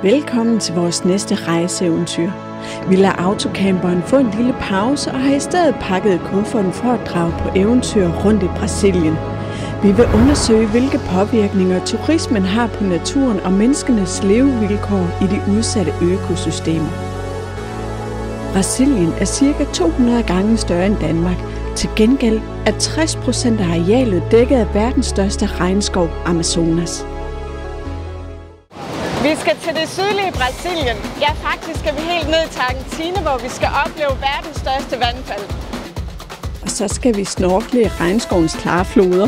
Velkommen til vores næste rejseeventyr. Vi lader autocamperen få en lille pause og har i stedet pakket kufferten for at drage på eventyr rundt i Brasilien. Vi vil undersøge, hvilke påvirkninger turismen har på naturen og menneskenes levevilkår i de udsatte økosystemer. Brasilien er ca. 200 gange større end Danmark. Til gengæld er 60% af arealet dækket af verdens største regnskov, Amazonas. Vi skal til det sydlige Brasilien. Ja, faktisk skal vi helt ned til Argentina, hvor vi skal opleve verdens største vandfald. Og så skal vi snorkle i regnskovens klare floder.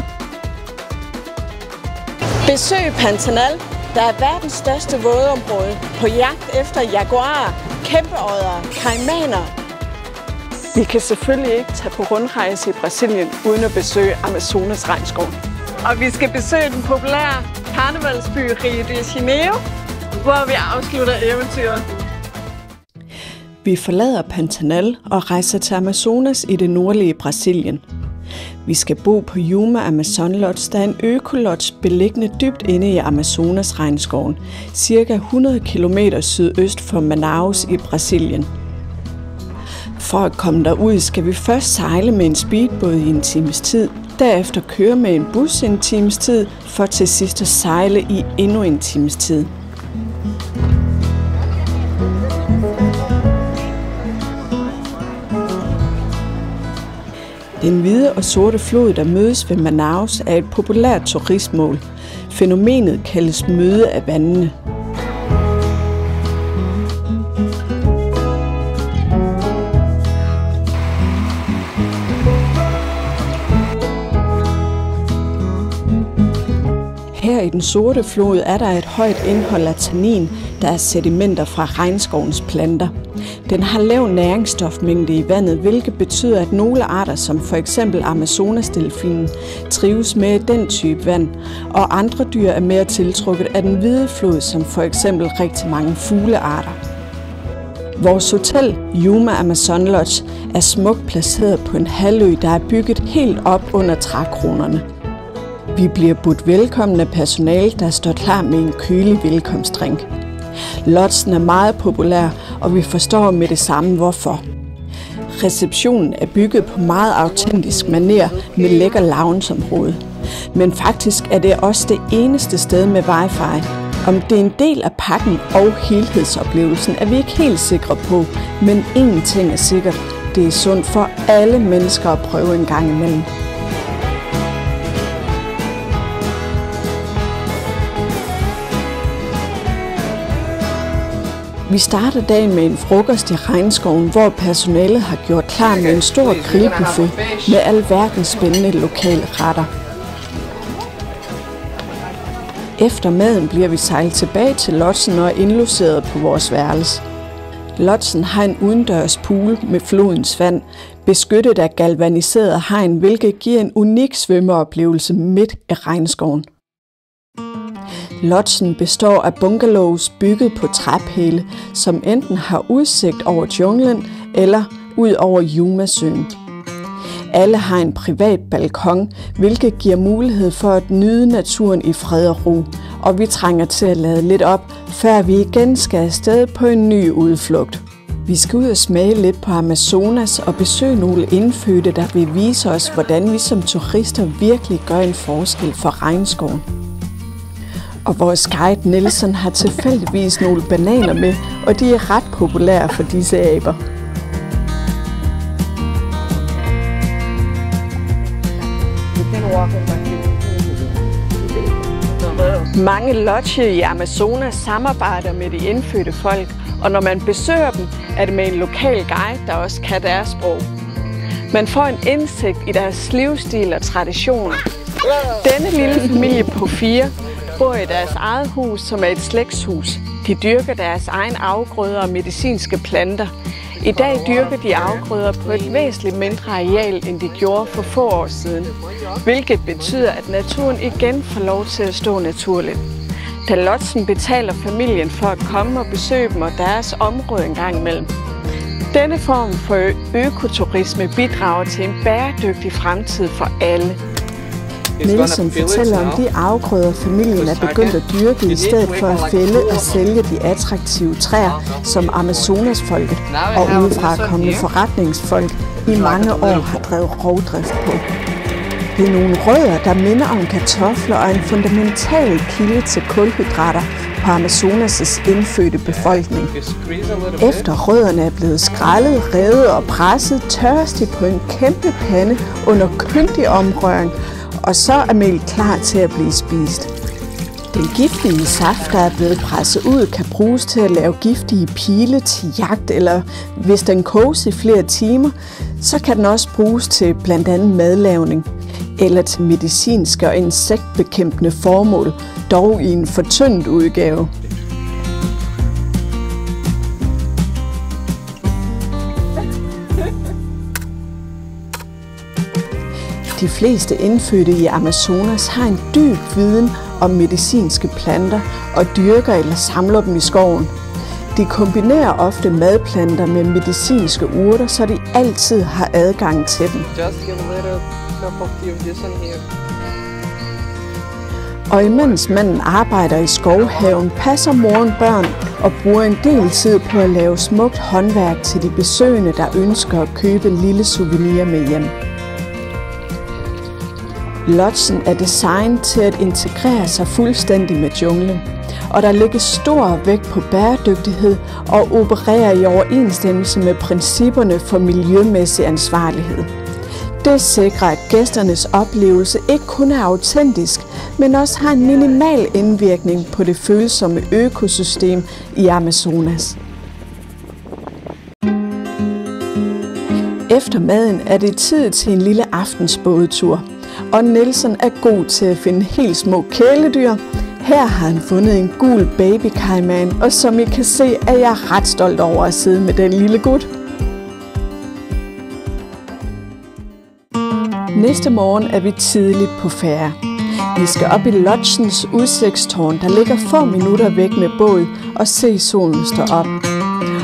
Besøg Pantanal, der er verdens største vådområde, på jagt efter jaguarer, kæmpeodder, kaimaner. Vi kan selvfølgelig ikke tage på rundrejse i Brasilien uden at besøge Amazonas regnskov. Og vi skal besøge den populære karnevalsby Rio de Janeiro, hvor vi afslutter eventyret. Vi forlader Pantanal og rejser til Amazonas i det nordlige Brasilien. Vi skal bo på Yuma Amazon Lodge, der er en økolodge beliggende dybt inde i Amazonas regnskoven, cirka 100 km sydøst for Manaus i Brasilien. For at komme derud skal vi først sejle med en speedbåd i en times tid, derefter køre med en bus en times tid, for til sidst at sejle i endnu en times tid. Den hvide og sorte flod, der mødes ved Manaus, er et populært turistmål. Fænomenet kaldes møde af vandene. Her i den sorte flod er der et højt indhold af tannin, der er sedimenter fra regnskovens planter. Den har lav næringsstofmængde i vandet, hvilket betyder, at nogle arter, som for eksempel Amazonasdelfinen, trives med den type vand, og andre dyr er mere tiltrukket af den hvide flod, som for eksempel rigtig mange fuglearter. Vores hotel, Yuma Amazon Lodge, er smukt placeret på en halvø, der er bygget helt op under trækronerne. Vi bliver budt velkommen af personale, der står klar med en kølig velkomstdrink. Lodgen er meget populær, og vi forstår med det samme hvorfor. Receptionen er bygget på meget autentisk manér med lækker loungeområde. Men faktisk er det også det eneste sted med wifi. Om det er en del af pakken og helhedsoplevelsen er vi ikke helt sikre på, men én ting er sikkert, det er sundt for alle mennesker at prøve en gang imellem. Vi starter dagen med en frokost i regnskoven, hvor personalet har gjort klar med en stor grillbuffet med alverdens spændende lokale retter. Efter maden bliver vi sejlet tilbage til lodgen og indlogeret på vores værelse. Lodgen har en udendørs pool med flodens vand, beskyttet af galvaniseret hegn, hvilket giver en unik svømmeoplevelse midt i regnskoven. Lodgen består af bungalows bygget på træpæle, som enten har udsigt over junglen eller ud over Yuma-søen. Alle har en privat balkon, hvilket giver mulighed for at nyde naturen i fred og ro, og vi trænger til at lade lidt op, før vi igen skal afsted på en ny udflugt. Vi skal ud og smage lidt på Amazonas og besøge nogle indfødte, der vil vise os, hvordan vi som turister virkelig gør en forskel for regnskoven. Og vores guide Nelson har tilfældigvis nogle bananer med, og de er ret populære for disse aber. Mange lodge i Amazonas samarbejder med de indfødte folk, og når man besøger dem, er det med en lokal guide, der også kan deres sprog. Man får en indsigt i deres livsstil og traditioner. Denne lille familie på 4 bor i deres eget hus, som er et slægtshus. De dyrker deres egen afgrøder og medicinske planter. I dag dyrker de afgrøder på et væsentligt mindre areal, end de gjorde for få år siden, hvilket betyder, at naturen igen får lov til at stå naturligt. Da lodgen betaler familien for at komme og besøge dem og deres område en gang imellem. Denne form for økoturisme bidrager til en bæredygtig fremtid for alle. Nelson fortæller om de afgrøder, familien er begyndt at dyrke, i stedet for at fælde og sælge de attraktive træer, som Amazonasfolket og udefra kommende forretningsfolk i mange år har drevet rovdrift på. Det er nogle rødder, der minder om kartofler og en fundamental kilde til kulhydrater på Amazonas' indfødte befolkning. Efter rødderne er blevet skrællet, revet og presset, tørres de på en kæmpe pande under kyndig omrøring, og så er mel klar til at blive spist. Den giftige saft, der er blevet presset ud, kan bruges til at lave giftige pile til jagt, eller hvis den koges i flere timer, så kan den også bruges til blandt andet madlavning, eller til medicinske og insektbekæmpende formål, dog i en fortyndet udgave. De fleste indfødte i Amazonas har en dyb viden om medicinske planter og dyrker eller samler dem i skoven. De kombinerer ofte madplanter med medicinske urter, så de altid har adgang til dem. Og imens manden arbejder i skovhaven, passer moren børn og bruger en del tid på at lave smukt håndværk til de besøgende, der ønsker at købe en lille souvenir med hjem. Lodgen er designet til at integrere sig fuldstændig med junglen, og der lægges stor vægt på bæredygtighed og opererer i overensstemmelse med principperne for miljømæssig ansvarlighed. Det sikrer, at gæsternes oplevelse ikke kun er autentisk, men også har en minimal indvirkning på det følsomme økosystem i Amazonas. Efter maden er det tid til en lille aftensbådetur, og Nelson er god til at finde helt små kæledyr. Her har han fundet en gul babykajman, og som I kan se, er jeg ret stolt over at sidde med den lille gut. Næste morgen er vi tidligt på færde. Vi skal op i lodgens udsigtstårn, der ligger få minutter væk med båd, og se solen stå op.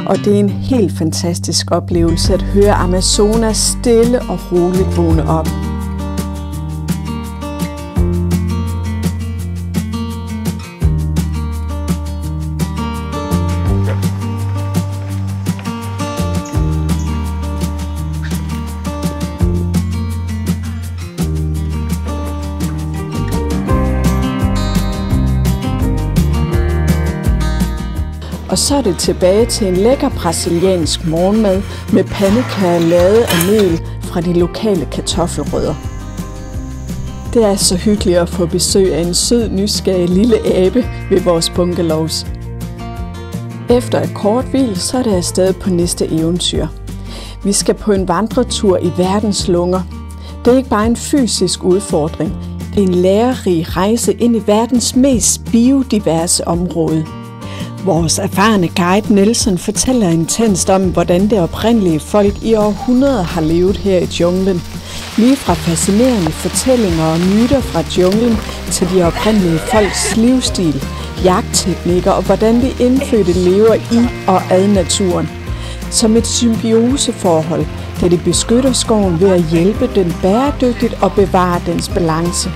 Og det er en helt fantastisk oplevelse at høre Amazonas stille og roligt vågne op. Og så er det tilbage til en lækker brasiliansk morgenmad med pandekager lavet af mel fra de lokale kartoffelrødder. Det er så hyggeligt at få besøg af en sød, nysgerrig lille abe ved vores bungalows. Efter et kort hvil, så er det afsted på næste eventyr. Vi skal på en vandretur i verdens lunger. Det er ikke bare en fysisk udfordring, det er en lærerig rejse ind i verdens mest biodiverse område. Vores erfarne guide Nelson fortæller intenst om, hvordan det oprindelige folk i århundreder har levet her i junglen. Lige fra fascinerende fortællinger og myter fra junglen til de oprindelige folks livsstil, jagtteknikker og hvordan de indfødte lever i og ad naturen. Som et symbioseforhold, da de beskytter skoven ved at hjælpe den bæredygtigt og bevare dens balance.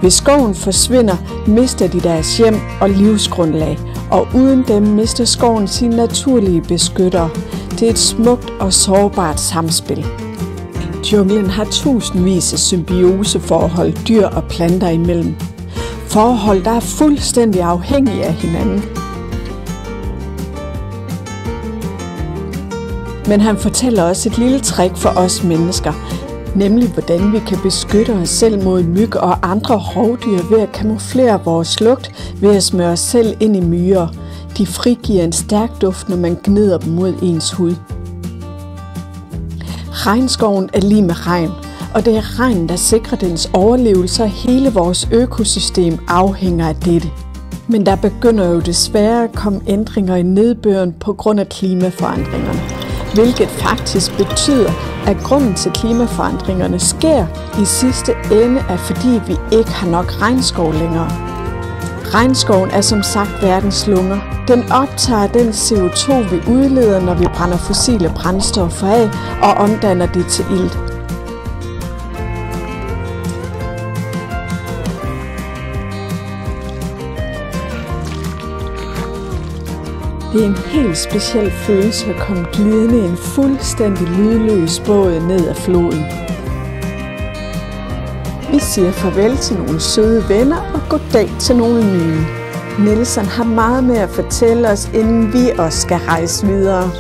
Hvis skoven forsvinder, mister de deres hjem og livsgrundlag, og uden dem mister skoven sine naturlige beskyttere. Det er et smukt og sårbart samspil. Junglen har tusindvis af symbioseforhold dyr og planter imellem. Forhold, der er fuldstændig afhængige af hinanden. Men han fortæller også et lille trick for os mennesker, nemlig hvordan vi kan beskytte os selv mod myg og andre rovdyr ved at kamuflere vores lugt ved at smøre os selv ind i myrer. De frigiver en stærk duft, når man gnider dem mod ens hud. Regnskoven er lig med regn, og det er regnen, der sikrer dens overlevelse, og hele vores økosystem afhænger af dette. Men der begynder jo desværre at komme ændringer i nedbøren på grund af klimaforandringerne, hvilket faktisk betyder, at grunden til klimaforandringerne sker i sidste ende er, fordi vi ikke har nok regnskov længere. Regnskoven er som sagt verdens lunger. Den optager den CO2, vi udleder, når vi brænder fossile brændstoffer af og omdanner det til ilt. Det er en helt speciel følelse at komme glidende i en fuldstændig lydløs båd ned ad floden. Vi siger farvel til nogle søde venner og goddag til nogle nye. Nelson har meget mere at fortælle os, inden vi også skal rejse videre.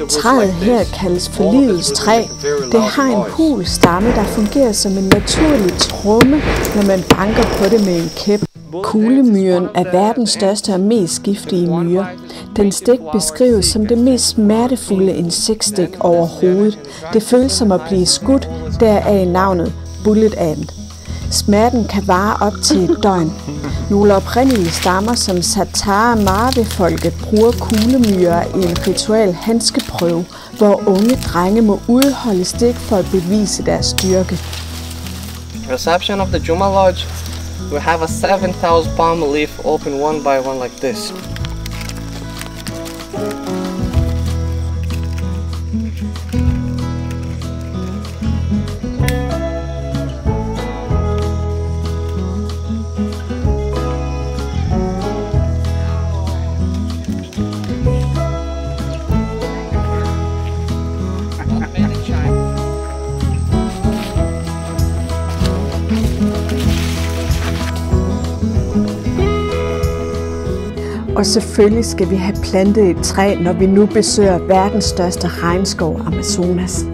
Træet her kaldes for livets træ. Det har en hul stamme, der fungerer som en naturlig tromme, når man banker på det med en kæp. Kuglemyren er verdens største og mest giftige myre. Den stik beskrives som det mest smertefulde insektstik overhovedet. Det føles som at blive skudt, deraf navnet bullet ant. Smerten kan vare op til et døgn. Nogle oprindelige stammer som Satara Marve-folket bruger kuglemyrer i en ritual handskeprøve, hvor unge drenge må udholde stik for at bevise deres styrke. Reception of the Juma Lodge. We have a 7,000 palm leaf open one by one like this. Og selvfølgelig skal vi have plantet et træ, når vi nu besøger verdens største regnskov, Amazonas.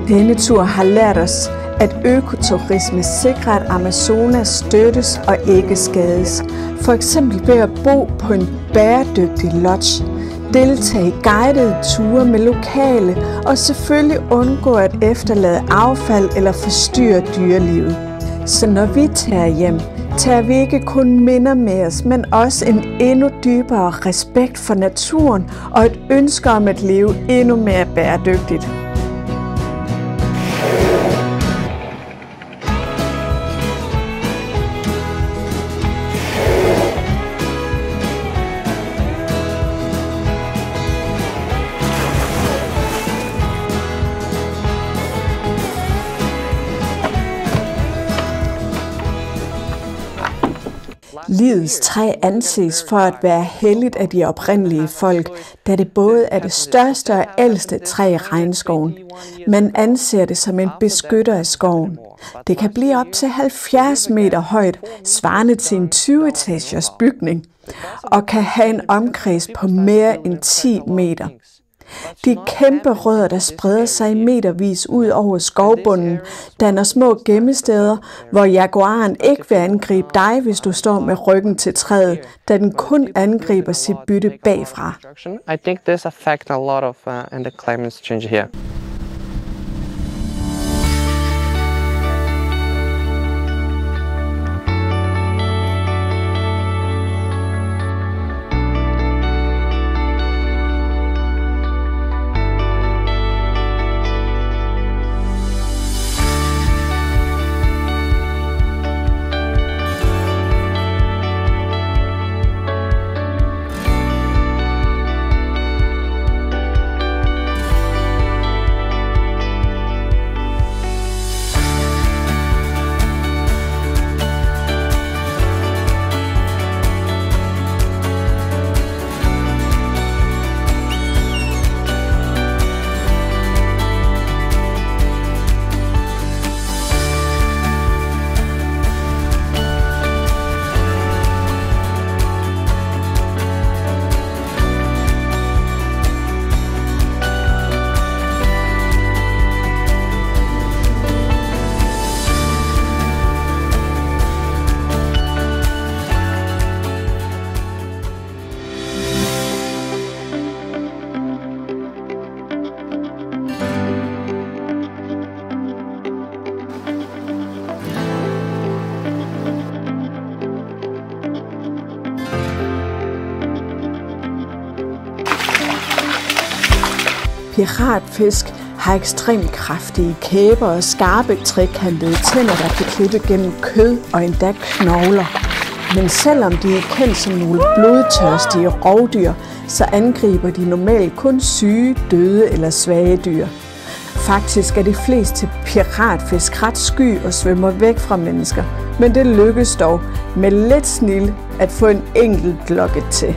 Denne tur har lært os, at økoturisme sikrer, at Amazonas støttes og ikke skades. For eksempel ved at bo på en bæredygtig lodge, deltage i guidede ture med lokale og selvfølgelig undgå at efterlade affald eller forstyrre dyrelivet. Så når vi tager hjem, tager vi ikke kun minder med os, men også en endnu dybere respekt for naturen og et ønske om at leve endnu mere bæredygtigt. Livets træ anses for at være helligt af de oprindelige folk, da det både er det største og ældste træ i regnskoven. Man anser det som en beskytter af skoven. Det kan blive op til 70 meter højt, svarende til en 20-etagers bygning, og kan have en omkreds på mere end 10 meter. De kæmpe rødder, der spreder sig i metervis ud over skovbunden, danner små gemmesteder, hvor jaguaren ikke vil angribe dig, hvis du står med ryggen til træet, da den kun angriber sit bytte bagfra. I think this affects a lot of the climate change here. Piratfisk har ekstremt kraftige kæber og skarpe, trekantede tænder, der kan klippe gennem kød og endda knogler. Men selvom de er kendt som nogle blodtørstige rovdyr, så angriber de normalt kun syge, døde eller svage dyr. Faktisk er de fleste piratfisk ret sky og svømmer væk fra mennesker, men det lykkedes dog med lidt snil at få en enkelt glokke til.